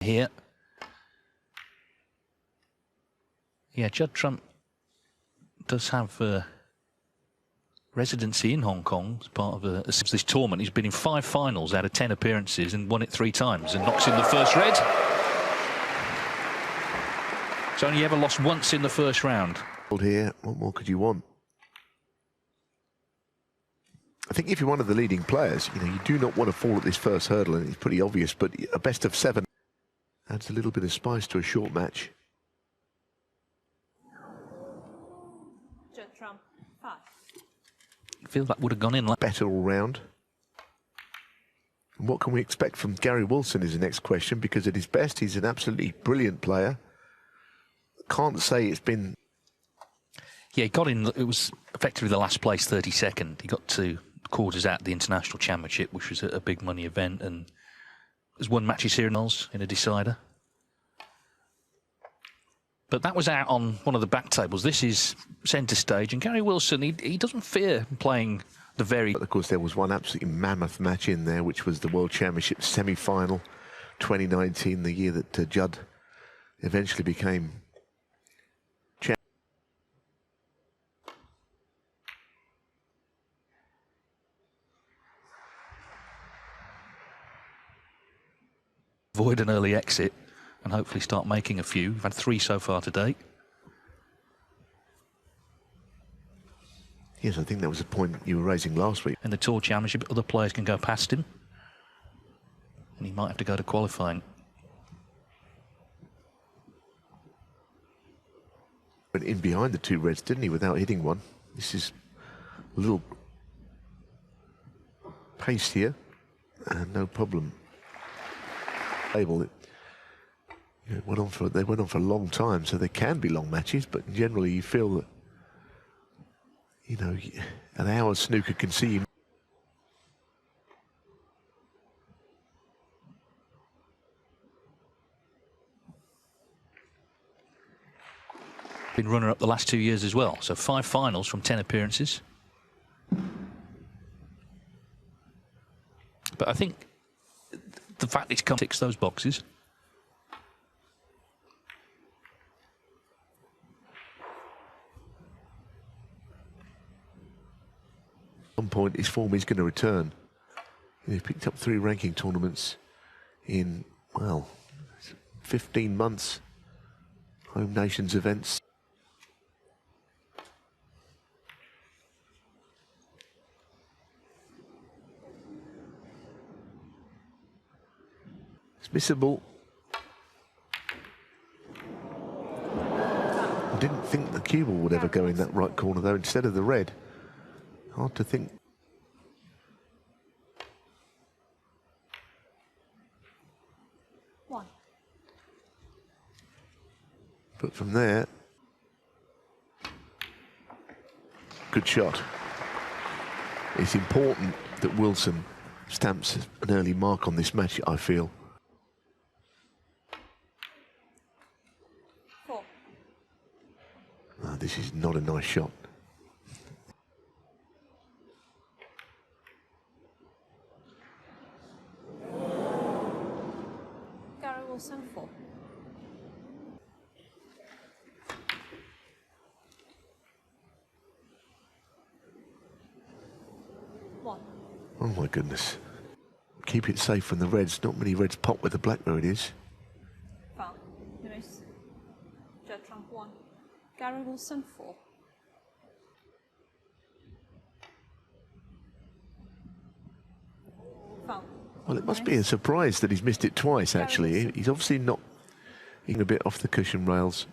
here. Yeah, Judd Trump does have residency in Hong Kong as part of this tournament. He's been in 5 finals out of 10 appearances and won it 3 times and knocks in the first red. He's only ever lost once in the first round. Here, what more could you want? I think if you're one of the leading players, you know, you do not want to fall at this first hurdle, and it's pretty obvious, but a best of 7 adds a little bit of spice to a short match. Judd Trump, 5. I feel that would have gone in like better all round. And what can we expect from Gary Wilson is the next question, because at his best, he's an absolutely brilliant player. Can't say it's been... Yeah, he got in, it was effectively the last place 32nd. He got to quarters at the International Championship, which was a big money event, and has won matches here in a decider. But that was out on one of the back tables. This is centre stage, and Gary Wilson, he doesn't fear playing the very... But of course, there was one absolutely mammoth match in there, which was the World Championship semi-final 2019, the year that Judd eventually became champion. Avoid an early exit and hopefully start making a few. We've had 3 so far to date. Yes, I think that was a point you were raising last week. In the Tour Championship, other players can go past him, and he might have to go to qualifying. Went in behind the 2 reds, didn't he, without hitting one? This is a little pace here, and no problem. They went on for a long time, so they can be long matches, but generally you feel that, you know, an hour's snooker can see you. Been runner-up the last 2 years as well, so 5 finals from 10 appearances. But I think the fact he's come ticks those boxes. At some point, his form is going to return. He picked up 3 ranking tournaments in, well, 15 months. Home nations events. It's missable. I didn't think the cue ball would ever go in that right corner, though, instead of the red. Hard to think. One. But from there, good shot. It's important that Wilson stamps an early mark on this match, I feel. 4. Oh, this is not a nice shot. Gary Wilson, 4. Oh my goodness. Keep it safe from the reds. Not many reds pop where the black road is. Foul. You miss. Judd Trump, 1. Gary Wilson, 4. Foul. Well, it must be a surprise that he's missed it twice, actually. He's obviously not a bit off the cushion rails.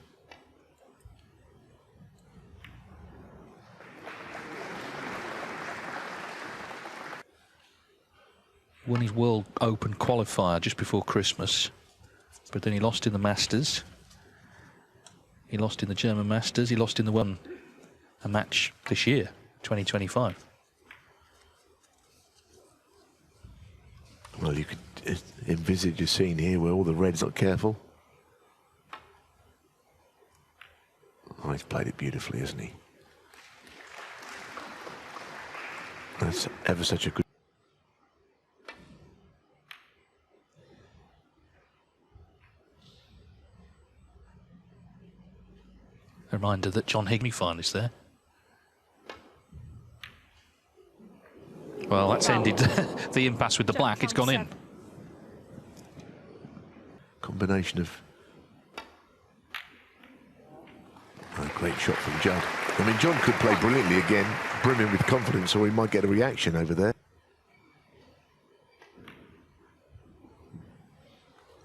Won his World Open qualifier just before Christmas, but then he lost in the Masters. He lost in the German Masters. He lost in the a match this year, 2025. Well, you could envisage a scene here where all the reds are careful. Oh, he's played it beautifully, hasn't he? That's ever such a good... Reminder that John Higney finalist there. Well, that's ended the impasse with the black. It's gone in. Combination of... Oh, great shot from Judd. I mean, John could play brilliantly again, brimming with confidence, or he might get a reaction over there.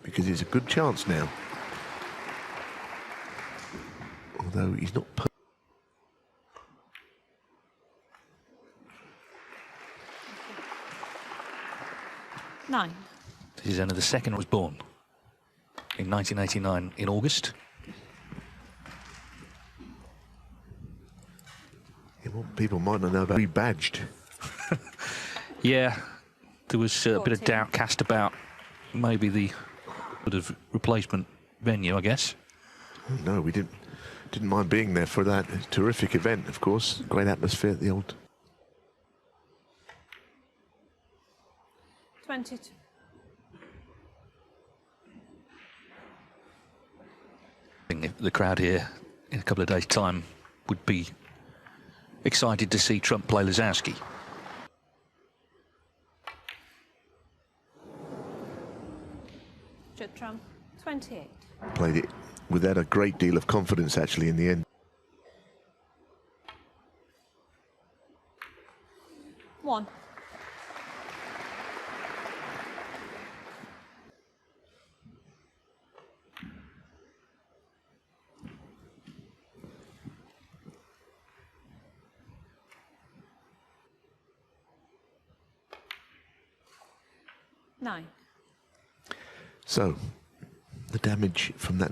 Because it's a good chance now. Although he's not... 9. This is only the second was born in 1989 in August. Yeah, well, people might not know about rebadged. Yeah, there was a bit of doubt cast about maybe the sort of replacement venue, I guess. Oh, no, we didn't mind being there for that terrific event, of course. Great atmosphere at the old... 22. The crowd here in a couple of days' time would be excited to see Trump play Lazowski. Judd Trump, 28. Played it without a great deal of confidence, actually, in the end. 1. Nine. So, the damage from that...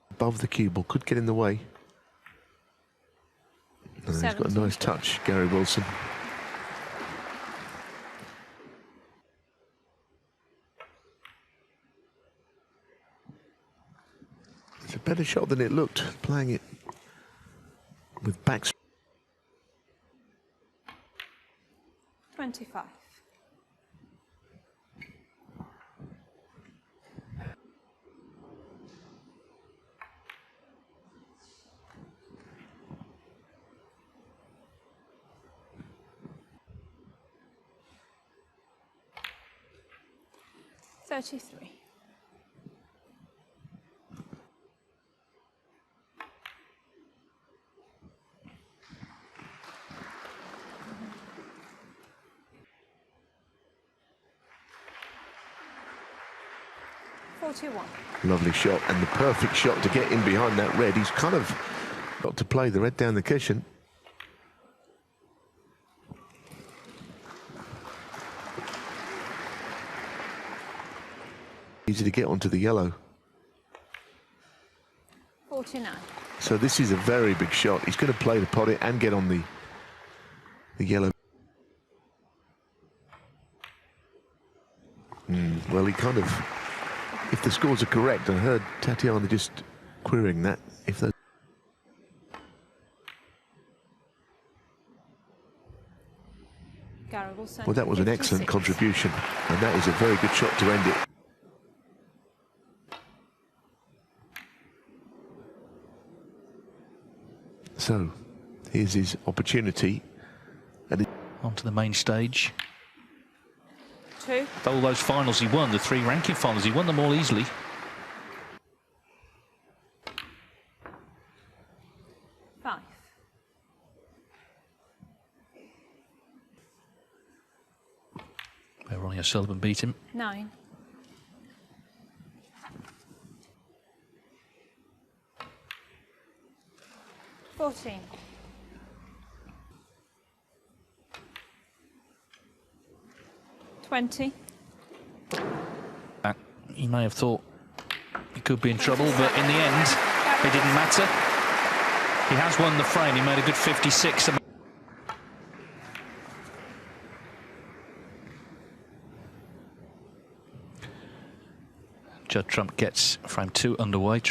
above the cue ball, could get in the way. And he's got a nice touch, Gary Wilson. It's a better shot than it looked, playing it with backs. 25. $33. Lovely shot, and the perfect shot to get in behind that red. He's kind of got to play the red down the cushion. Easy to get onto the yellow. 49. So this is a very big shot. He's going to play the potty and get on the yellow. Well, he kind of, if the scores are correct, I heard Tatiana just querying that. If those... Well, that was an excellent contribution, and that is a very good shot to end it. So, here's his opportunity. And onto the main stage. 2. All those finals he won, the 3 ranking finals, he won them all easily. 5. Where Ronnie O'Sullivan beat him. 9. 14. 20. He may have thought he could be in trouble, but in the end, it didn't matter. He has won the frame. He made a good 56. Judd Trump gets frame 2 underway.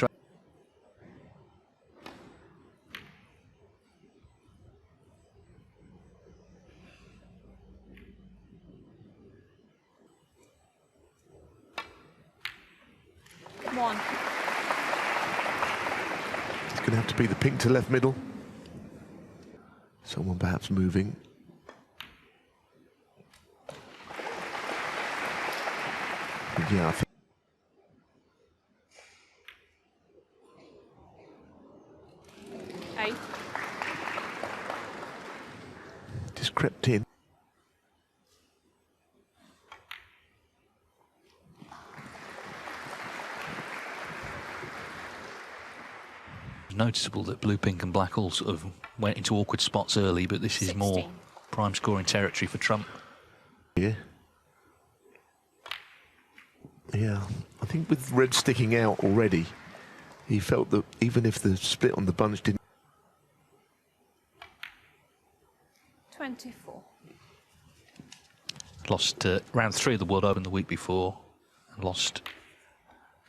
going to have to be the pink to left middle. Someone perhaps moving. Yeah, I think. Eight. Just crept in. It's noticeable that blue, pink and black all sort of went into awkward spots early, but this is 16. more prime scoring territory for Trump. Yeah. Yeah, I think with red sticking out already, he felt that even if the split on the bunch didn't... 24. Lost round 3 of the World Open the week before, and lost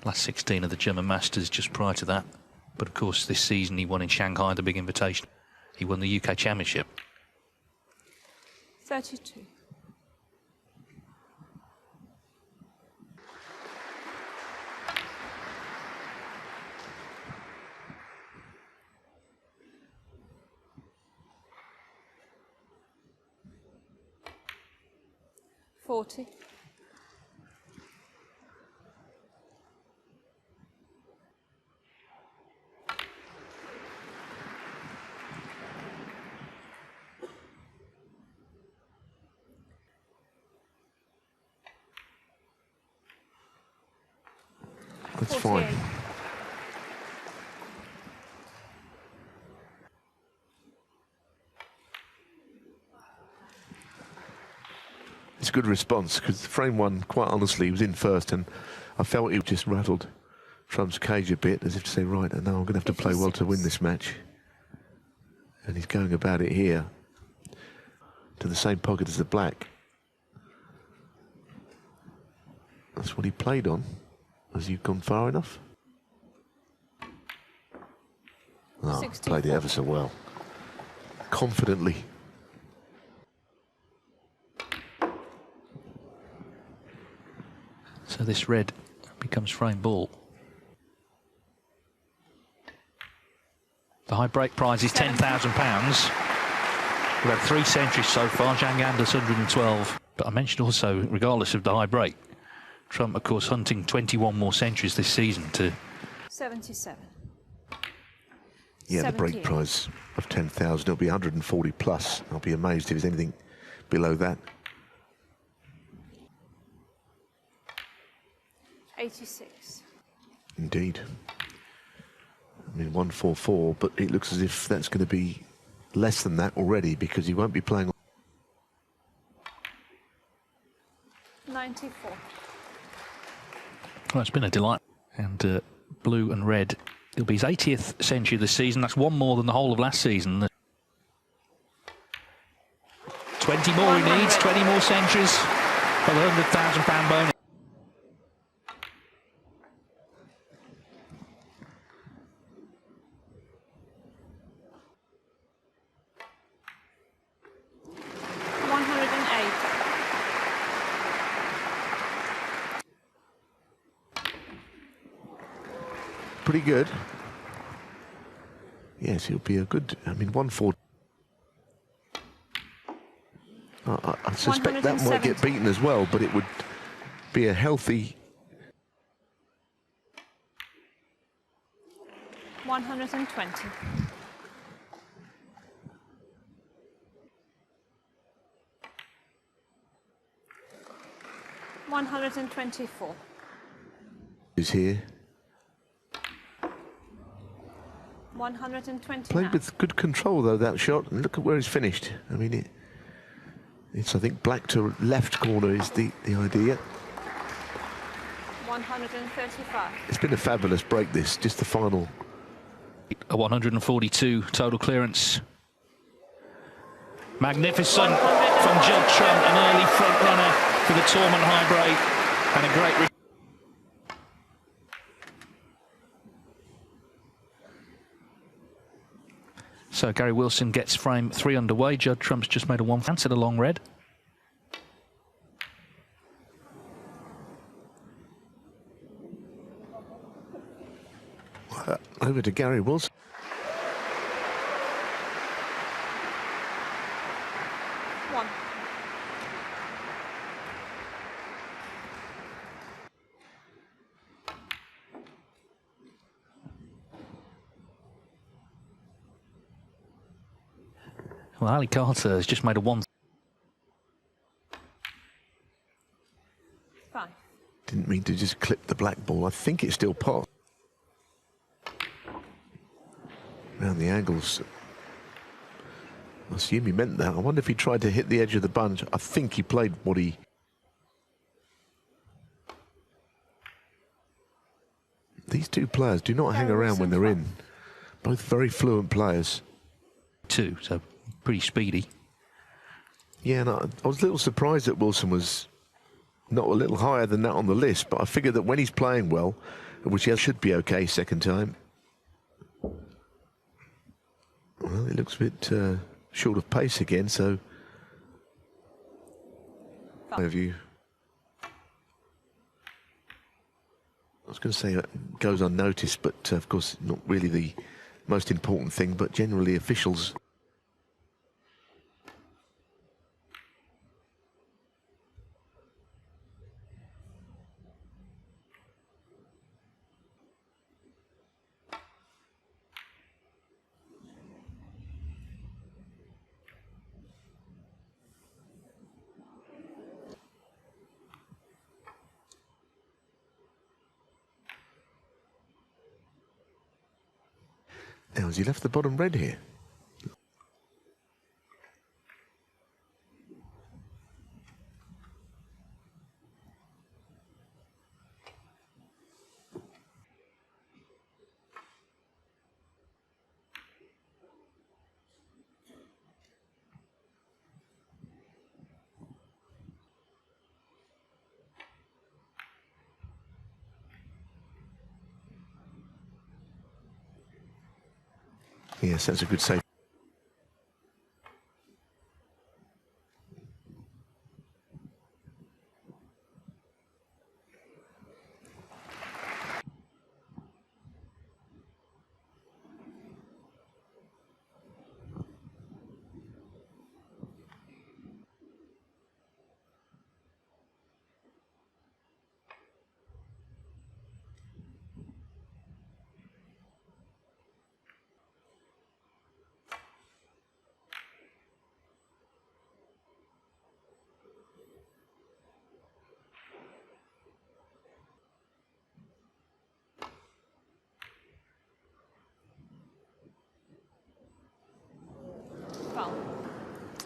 last 16 of the German Masters just prior to that. But of course, this season he won in Shanghai, the big invitation. He won the UK Championship. 32. $40. That's fine. 48. It's a good response, because frame one, quite honestly, was in first, and I felt he just rattled Trump's cage a bit, as if to say, right, I know I'm going to have to play well to win this match. And he's going about it here, to the same pocket as the black. That's what he played on. Has he gone far enough? Oh, 64. played it ever so well. Confidently. So this red becomes frame ball. The high break prize is £10,000. We've had 3 centuries so far. Zhang Gander's 112. But I mentioned also, regardless of the high break, Trump, of course, hunting 21 more centuries this season to... 77. Yeah, 78. the break prize of 10,000. It'll be 140 plus. I'll be amazed if there's anything below that. 86. Indeed. I mean, 144, but it looks as if that's going to be less than that already, because he won't be playing. 94. Well, it's been a delight. And blue and red, it'll be his 80th century this season. That's one more than the whole of last season. 20 more he needs, 20 more centuries for the £100,000 bonus. Pretty good. Yes, he'll be a good... I mean, 140. I suspect that might get beaten as well, but it would be a healthy... 120. 124. Is here. 129. Played with good control, though, that shot. And look at where he's finished. I mean, it's, I think, black to left corner is the idea. 135. It's been a fabulous break, this. Just the final. A 142 total clearance. Magnificent from Judd Trump, an early front runner for the tournament high break. And a great... So Gary Wilson gets frame 3 underway. Judd Trump's just made a 1 fancied a long red. Over to Gary Wilson. 1. Well, Ali Carter has just made a 1. 5. Didn't mean to just clip the black ball. I think it's still pot. Around the angles. I assume he meant that. I wonder if he tried to hit the edge of the bunch. I think he played what he... These two players do not hang around when they're in. Both very fluent players. 2, so pretty speedy. Yeah, and I was a little surprised that Wilson was not a little higher than that on the list, but I figured that when he's playing well, which he should be okay second time. Well, it looks a bit short of pace again, so... Have you... I was going to say it goes unnoticed, but of course not really the most important thing, but generally officials... Now, has he left the bottom red here? Yes, that's a good save.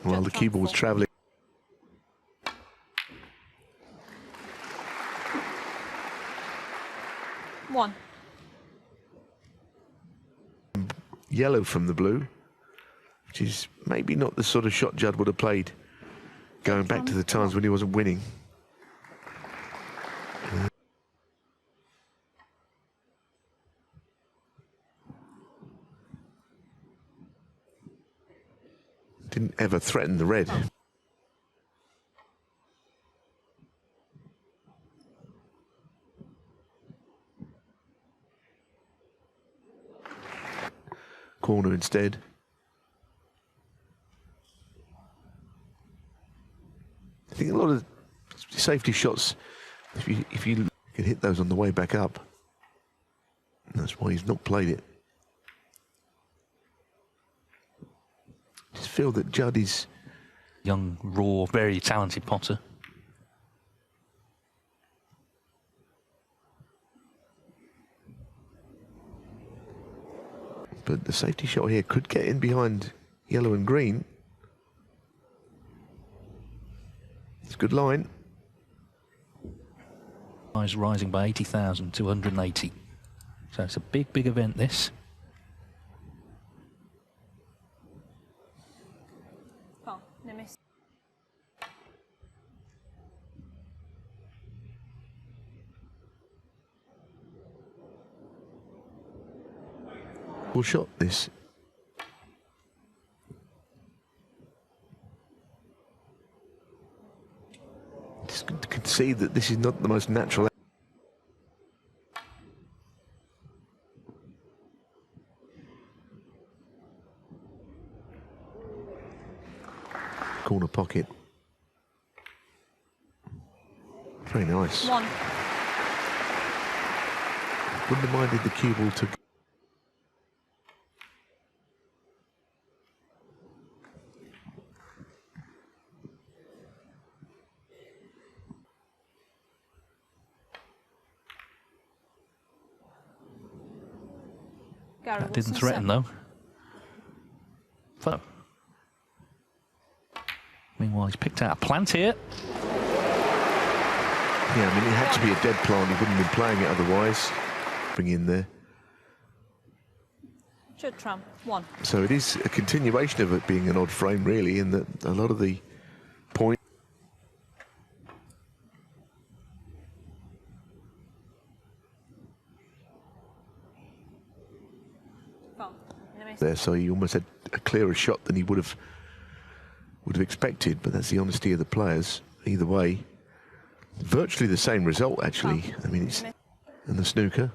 Well, the cue ball's travelling. One. Yellow from the blue, which is maybe not the sort of shot Judd would have played going back to the times when he wasn't winning. Didn't ever threaten the red. Corner instead. I think a lot of safety shots, if you can hit those on the way back up, that's why he's not played it. Just feel that Judd is young, raw, very talented potter. But the safety shot here could get in behind yellow and green. It's a good line. Prize rising by 80,000 to 180. So it's a big, big event, this. Oh, no miss. Cool shot, this. Just to concede that this is not the most natural. corner pocket. Very nice. 1. Wouldn't have minded the cue ball to... That didn't threaten though. So, meanwhile, he's picked out a plant here. Yeah, I mean, it had to be a dead plant. He wouldn't have been playing it otherwise. Bring in there. Judd Trump, 1. So it is a continuation of it being an odd frame, really, in that a lot of the points. There, so he almost had a clearer shot than he would have expected, but that's the honesty of the players. Either way, virtually the same result, actually. I mean, it's in the snooker.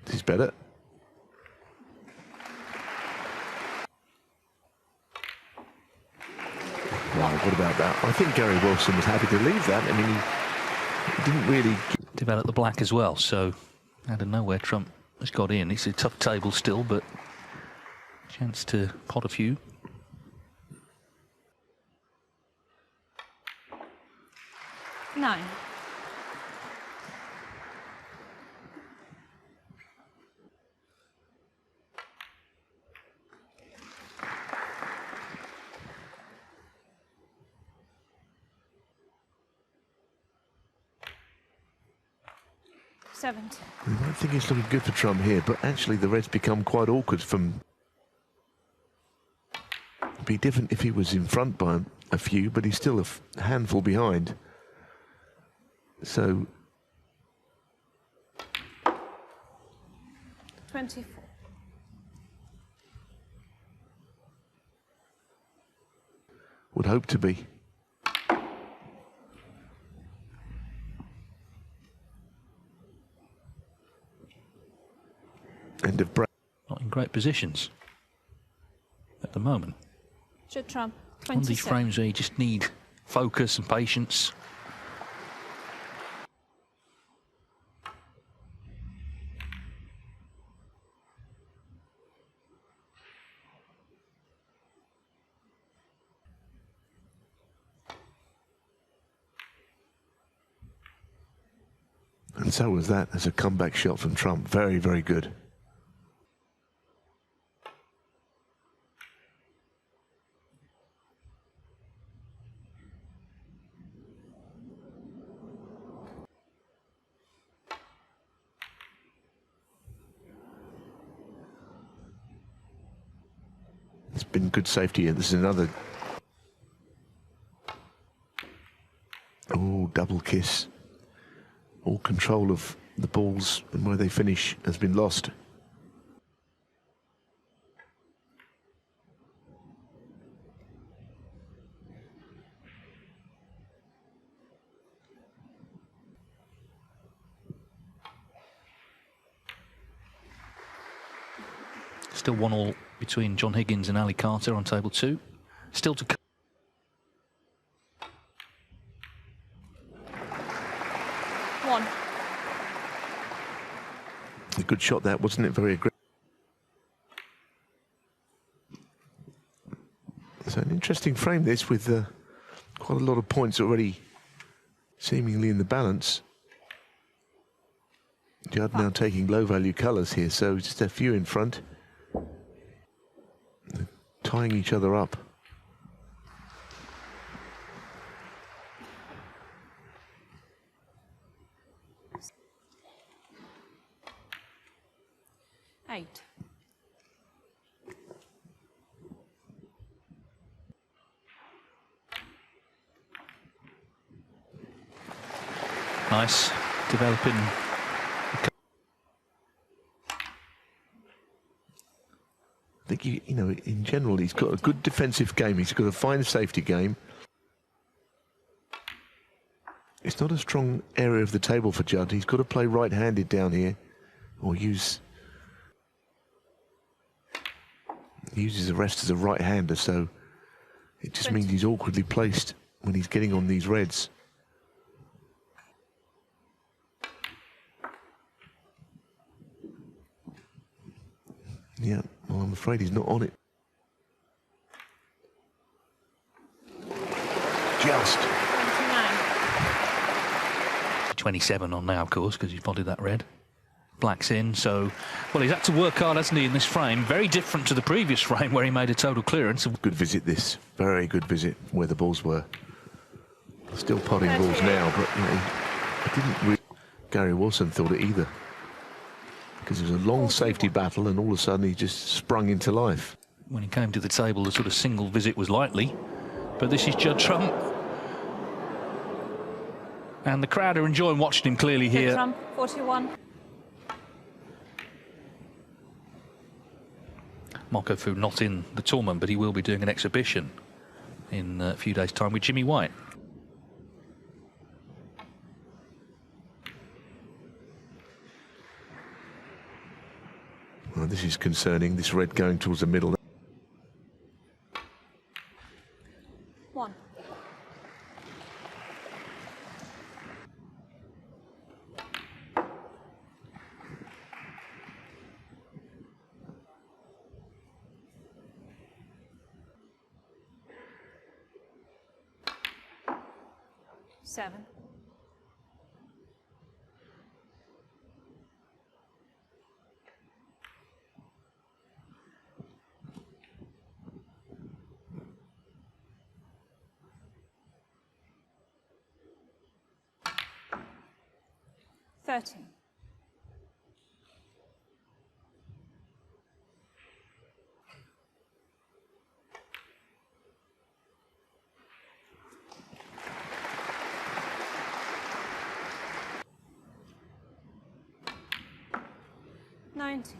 This is better. Wow, what about that? I think Gary Wilson was happy to leave that. I mean, he didn't really develop the black as well, so out of nowhere Trump has got in. It's a tough table still, but chance to pot a few. Nine. I think it's looking good for Trump here, but actually the red's become quite awkward from... It'd be different if he was in front by a few, but he's still a handful behind. So... 24. Would hope to be. End of break. Not in great positions at the moment. Judd Trump, One of these 27. frames where you just need focus and patience. And so was that as a comeback shot from Trump. Very, very good. It's been good safety here. This is another... Oh, double kiss. All control of the balls and where they finish has been lost. Still 1-1 between John Higgins and Ali Carter on table 2. Still to come. A good shot that, wasn't it? Very aggressive. So an interesting frame this, with quite a lot of points already seemingly in the balance. Judd now taking low value colours here, so just a few in front. They're tying each other up. Eight. Nice. Developing. I think, you know, in general, he's got a good defensive game. He's got a fine safety game. It's not a strong area of the table for Judd. He's got to play right-handed down here, or use... He uses the rest as a right-hander, so it just means he's awkwardly placed when he's getting on these reds. Yeah, well, I'm afraid he's not on it. Just. 27 on now, of course, because he's spotted that red. Black's in, so, well, he's had to work hard, hasn't he, in this frame? Very different to the previous frame where he made a total clearance. Good visit, this. Very good visit where the balls were. Still potting balls now, but you know, I didn't really... Gary Wilson thought it either. Because it was a long safety battle, and all of a sudden he just sprung into life. When he came to the table, the sort of single visit was likely. But this is Judd Trump. And the crowd are enjoying watching him clearly here. Judd Trump, 41. Mokofu not in the tournament, but he will be doing an exhibition in a few days' time with Jimmy White. Well, this is concerning, this red going towards the middle. 1. Seven. Thirteen. Nineteen.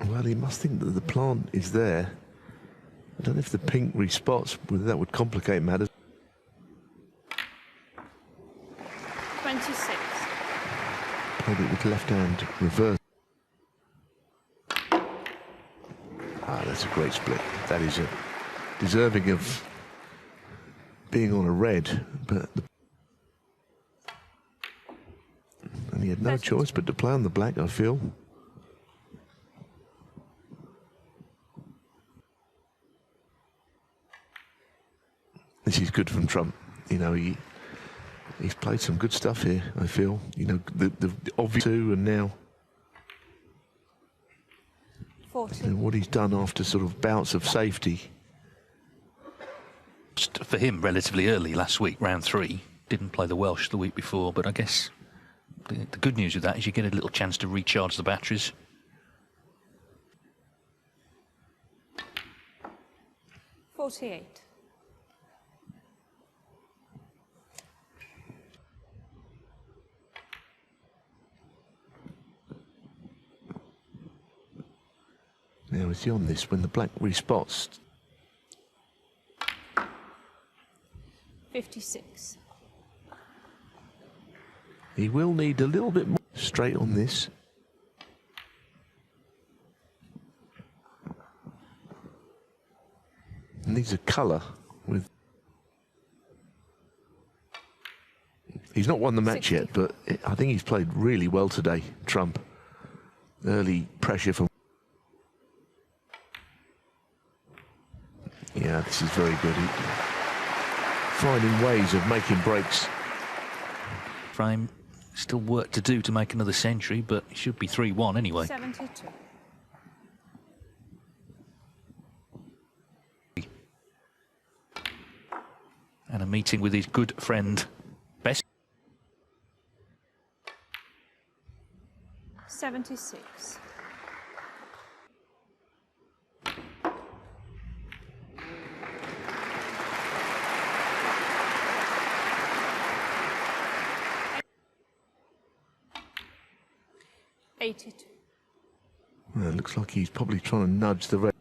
Well, he must think that the plant is there. I don't know if the pink respots, whether that would complicate matters. 26. Played it with left hand reverse. Ah, that's a great split. That is deserving of being on a red, but and he had no choice but to play on the black, I feel. This is good from Trump. You know, he's played some good stuff here, I feel. You know, the obvious two, and now 40. and what he's done after sort of bouts of safety. For him, relatively early last week, round 3. Didn't play the Welsh the week before, but I guess the good news with that is you get a little chance to recharge the batteries. 48. Now, is he on this when the black respots? 56. He will need a little bit more straight on this. Needs a colour with. He's not won the match 60. yet, but I think he's played really well today, Trump. Early pressure from. Yeah, this is very good. Finding ways of making breaks. Frame, still work to do to make another century, but it should be 3-1 anyway. 72. And a meeting with his good friend, Best. 76. Well, it looks like he's probably trying to nudge the red.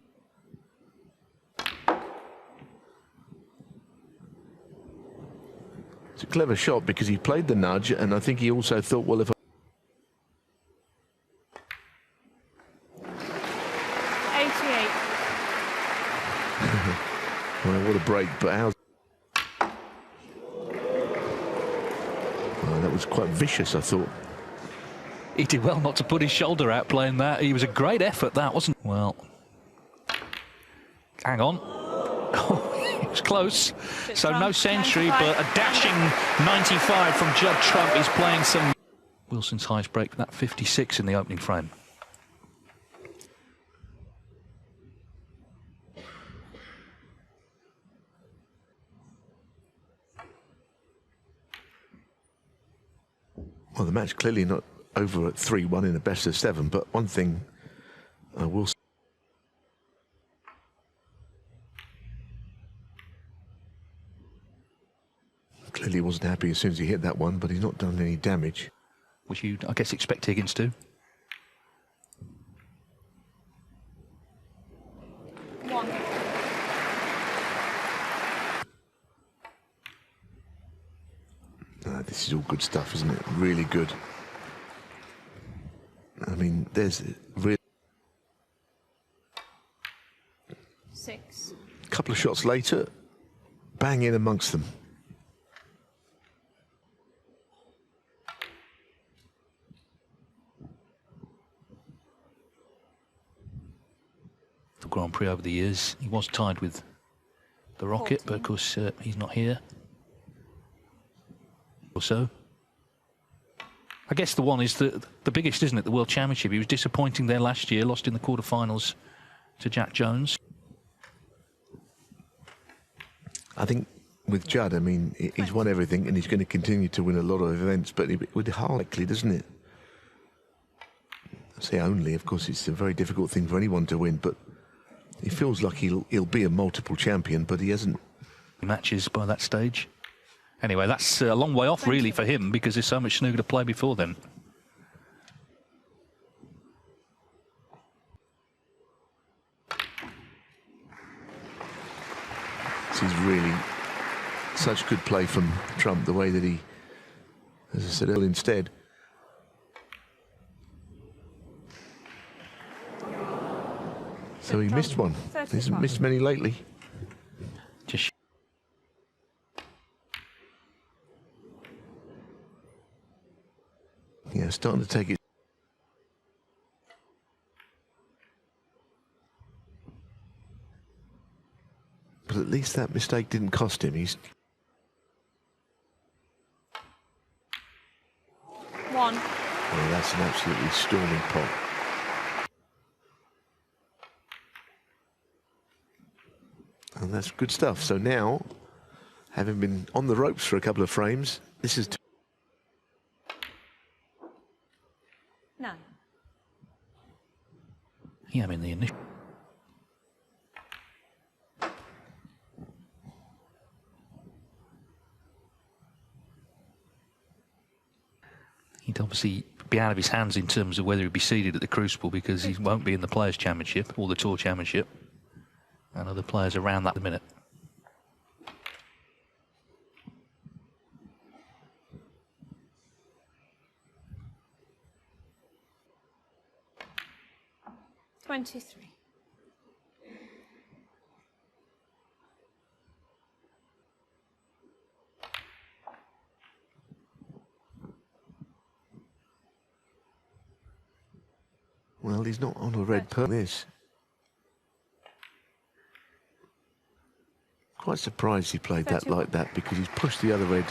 It's a clever shot because he played the nudge, and I think he also thought, well, if 88. well, what a break, but how... Well, that was quite vicious, I thought. He did well not to put his shoulder out playing that. He was a great effort, that, wasn't it? Well, hang on. It was close. So no century, but a dashing 95 from Judd Trump. He's playing some... Wilson's highest break, that 56 in the opening frame. Well, the match clearly not over at 3-1 in a best of 7, but one thing I will say, clearly wasn't happy as soon as he hit that one, but he's not done any damage. Which you, I guess, expect Higgins to. 1. This is all good stuff, isn't it? Really good. I mean, there's really 6. a couple of shots later, bang in amongst them. The Grand Prix over the years, he was tied with the Rocket, 14. but of course he's not here. So I guess the one is the biggest, isn't it? The World Championship. He was disappointing there last year, lost in the quarterfinals to Jack Jones. I think with Judd, I mean, he's won everything and he's going to continue to win a lot of events, but it would be hard, likely, doesn't it? I say only, of course, it's a very difficult thing for anyone to win, but he feels like he'll be a multiple champion, but he hasn't. Matches by that stage. Anyway, that's a long way off, really, for him, because there's so much snooker to play before then. This is really such good play from Trump, the way that he, as I said, instead. So he missed one. He hasn't missed many lately. Just yeah, starting to take it. But at least that mistake didn't cost him. He's 1. well, that's an absolutely storming pot. And that's good stuff. So now, having been on the ropes for a couple of frames, this is 9. yeah, I mean the initial. He'd obviously be out of his hands in terms of whether he'd be seeded at the Crucible, because he won't be in the Players' Championship or the Tour Championship, and other players around that at the minute. $23. well, he's not on a red per this. Quite surprised he played that like that, because he's pushed the other red.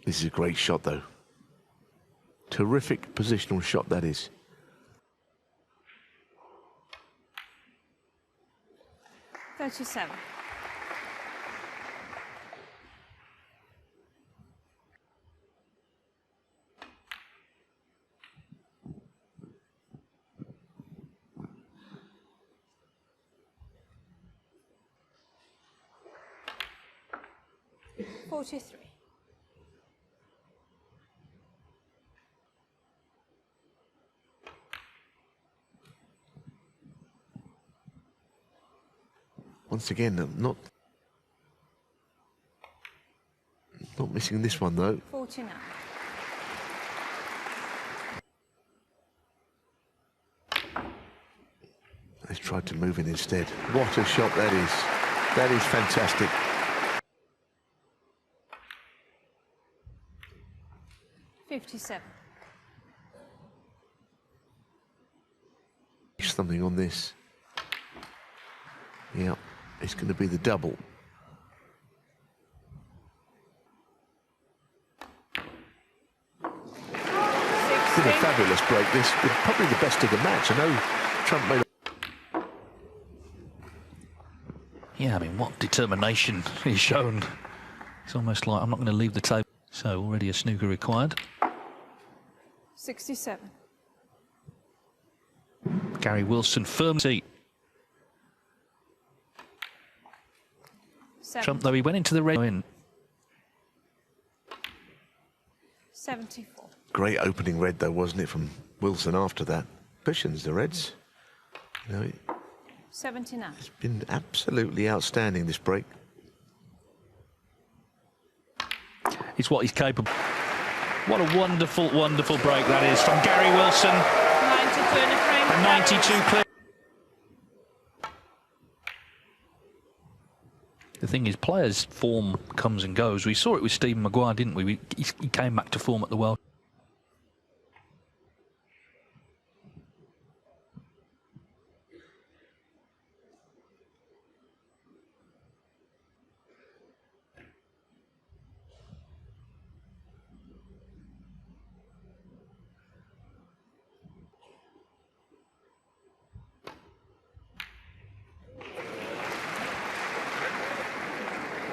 This is a great shot, though. Terrific positional shot that is. $37. $43. Once again, not missing this one though. 49. He's tried to move in instead. What a shot that is. That is fantastic. $57. Something on this. Yeah, it's going to be the double. It's been a fabulous break. This is probably the best of the match. I know Trump made. Yeah, I mean, what determination he's shown. It's almost like I'm not going to leave the table. So already a snooker required. 67. Gary Wilson firm seat. Trump, though, he went into the red. In. 74. Great opening red, though, wasn't it, from Wilson after that? Cushions, the reds. You know, 79. It's been absolutely outstanding, this break. It's what he's capable. What a wonderful, wonderful break that is from Gary Wilson. 92 in a frame. A 92 clear. The thing is, players' form comes and goes. We saw it with Stephen Maguire, didn't we? He came back to form at the World.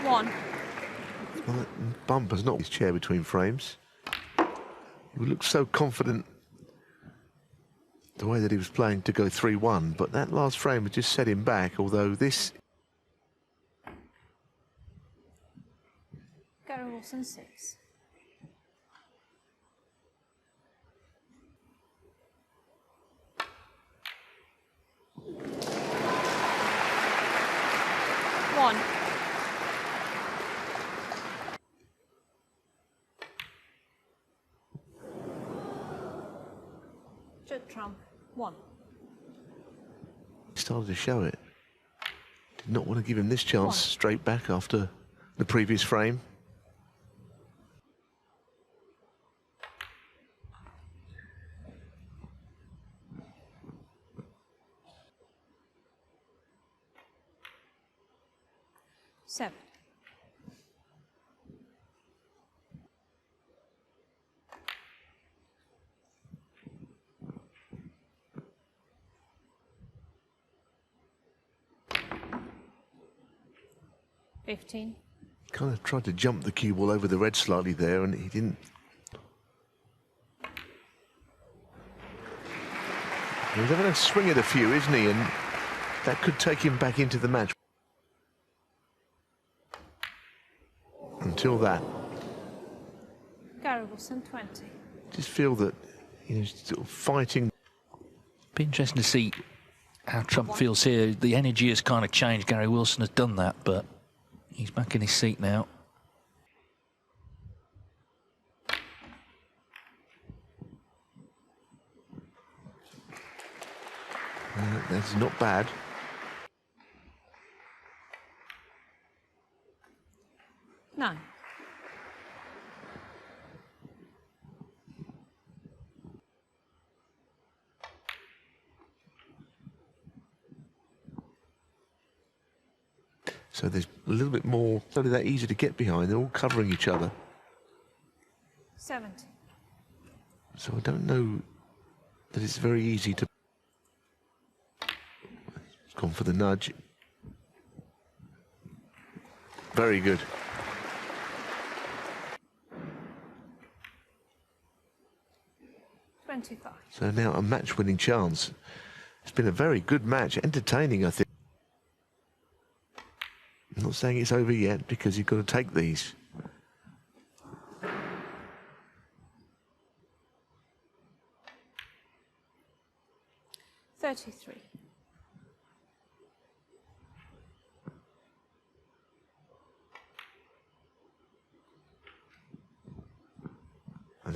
One. Well, that bumper's not his chair between frames. He looked so confident the way that he was playing to go 3-1, but that last frame had just set him back, although this... Gary Wilson 6. One. Judd Trump 1. He started to show it. Did not want to give him this chance straight back after the previous frame. Seven. $15. Kind of tried to jump the cue ball over the red slightly there, and he didn't. He's having a swing at a few, isn't he? And that could take him back into the match. Until that. Gary Wilson 20. Just feel that he's sort of fighting. Be interesting to see how Trump feels here. The energy has kind of changed. Gary Wilson has done that, but he's back in his seat now. That's not bad. Nine. So there's a little bit more, not that easy to get behind. They're all covering each other. 70. So I don't know that it's very easy to... It's gone for the nudge. Very good. $25. So now a match-winning chance. It's been a very good match, entertaining, I think. I'm not saying it's over yet, because you've got to take these. $33.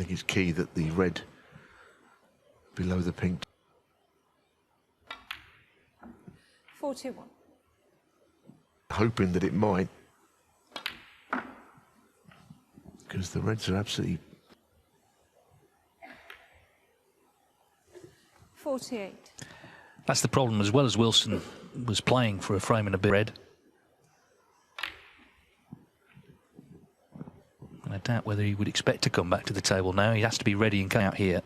think it's key that the red below the pink. 41. Hoping that it might, because the reds are absolutely. 48. That's the problem, as well as Wilson was playing for a frame and a bit red. And I doubt whether he would expect to come back to the table now. He has to be ready and come out here.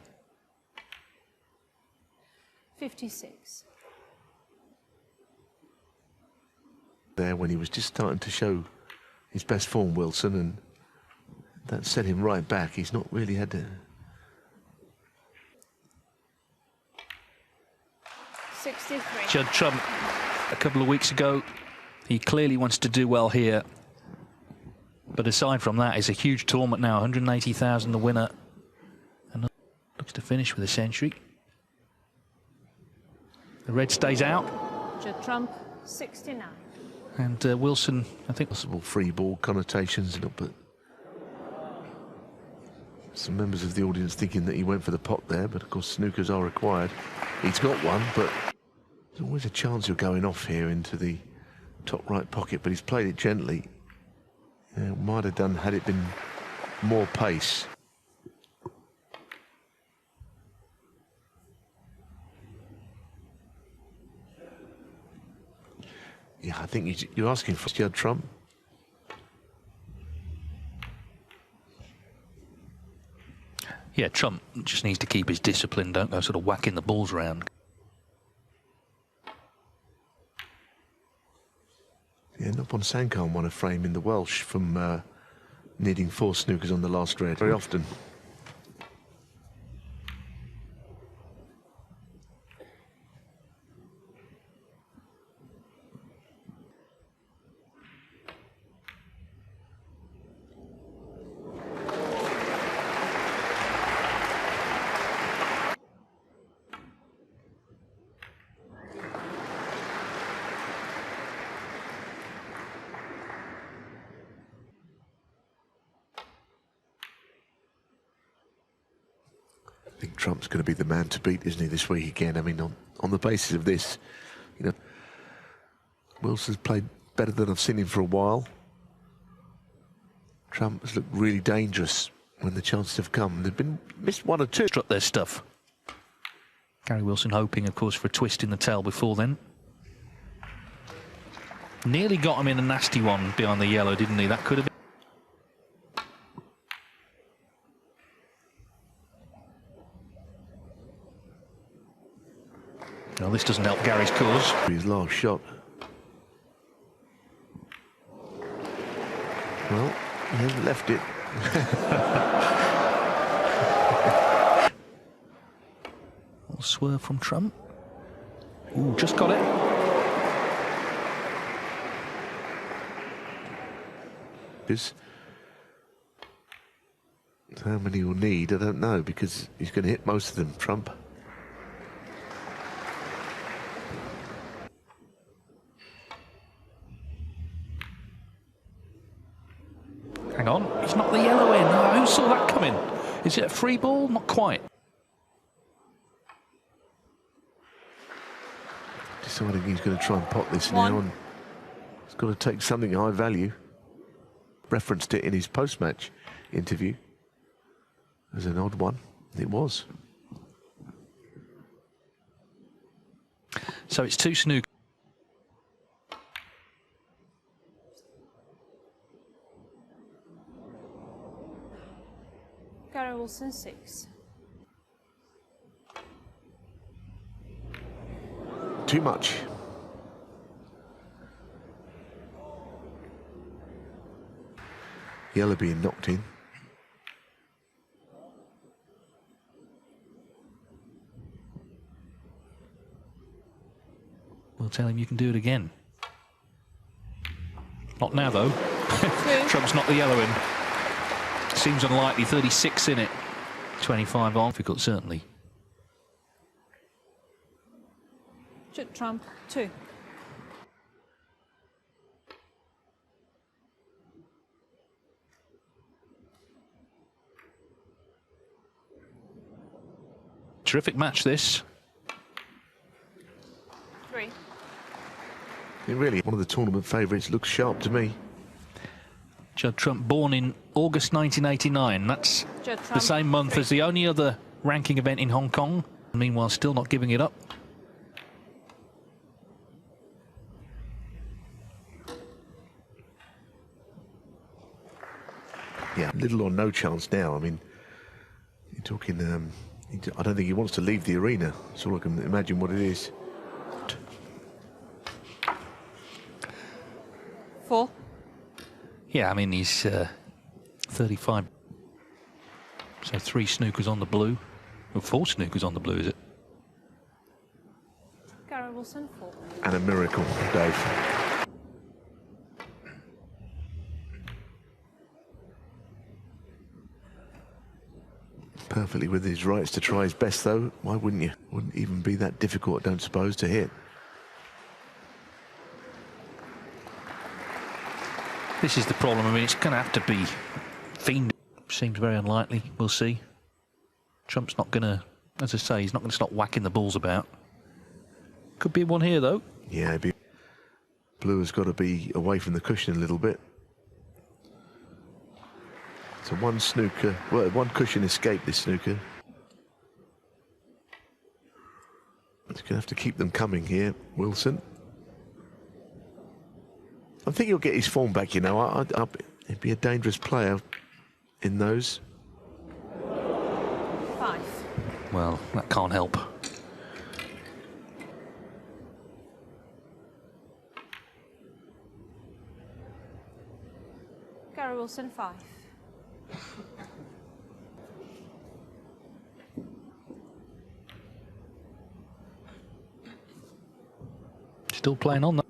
56. There when he was just starting to show his best form, Wilson, and that set him right back. He's not really had to. 63. Judd Trump, a couple of weeks ago, he clearly wants to do well here. But aside from that, it's a huge tournament now. 180,000 the winner. And looks to finish with a century. The red stays out. Judd Trump, 69. And Wilson, I think. Possible free ball connotations, but some members of the audience thinking that he went for the pot there, but of course snookers are required. He's got one, but there's always a chance you're going off here into the top right pocket, but he's played it gently. Yeah, might have done had it been more pace. Yeah, I think you're asking for Judd Trump. Yeah, Trump just needs to keep his discipline, don't go sort of whacking the balls around. Yeah, Nopon Sankhan won a frame in the Welsh from needing 4 snookers on the last red very often. I think Trump's going to be the man to beat, isn't he, this week again? I mean, on the basis of this, you know, Wilson's played better than I've seen him for a while. Trump has looked really dangerous when the chances have come. They've been missed 1 or 2. Struck their stuff. Gary Wilson hoping, of course, for a twist in the tail before then. Nearly got him in a nasty one behind the yellow, didn't he? That could have been. No, this doesn't help Gary's cause. His last shot. Well, he hasn't left it. Little swerve from Trump. Ooh, just got it. How many he'll need, I don't know, because he's going to hit most of them, Trump. Hang on, he's knocked the yellow in. Oh, who saw that coming? Is it a free ball? Not quite. Deciding he's going to try and pot this now, and he's got to take something high value. Referenced it in his post-match interview as an odd one. It was. So it's 2 snooker. Gary Wilson, 6. Too much. Yellow being knocked in. We'll tell him you can do it again. Not now, though. Trump's knocked the yellow in. Seems unlikely. 36 in it. 25 on. Difficult, certainly. Judd Trump, 2. Terrific match, this. 3. It really, one of the tournament favourites, looks sharp to me. Judd Trump, born in August 1989. That's Judd the Trump, same month 3. as the only other ranking event in Hong Kong. Meanwhile, still not giving it up. Yeah, little or no chance now. I mean, you're talking, I don't think he wants to leave the arena. That's all I can imagine what it is. 4. Yeah, I mean, he's 35. So 3 snookers on the blue. Well, 4 snookers on the blue, is it? Gary Wilson, 4. And a miracle, Dave. Perfectly with his rights to try his best, though. Why wouldn't you? Wouldn't even be that difficult, I don't suppose, to hit. This is the problem. I mean, it's going to have to be fiend. Seems very unlikely. We'll see. Trump's not going to, as I say, he's not going to stop whacking the balls about. Could be one here, though. Yeah, blue has got to be away from the cushion a little bit. So one snooker, well, one cushion escaped this snooker. He's going to have to keep them coming here, Wilson. I think he'll get his form back, you know. He'd be a dangerous player in those. 5. Well, that can't help. Gary Wilson, 5. Still playing on that.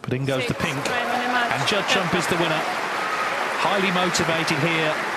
But in goes the pink. And Judd Trump is the winner. Highly motivated here.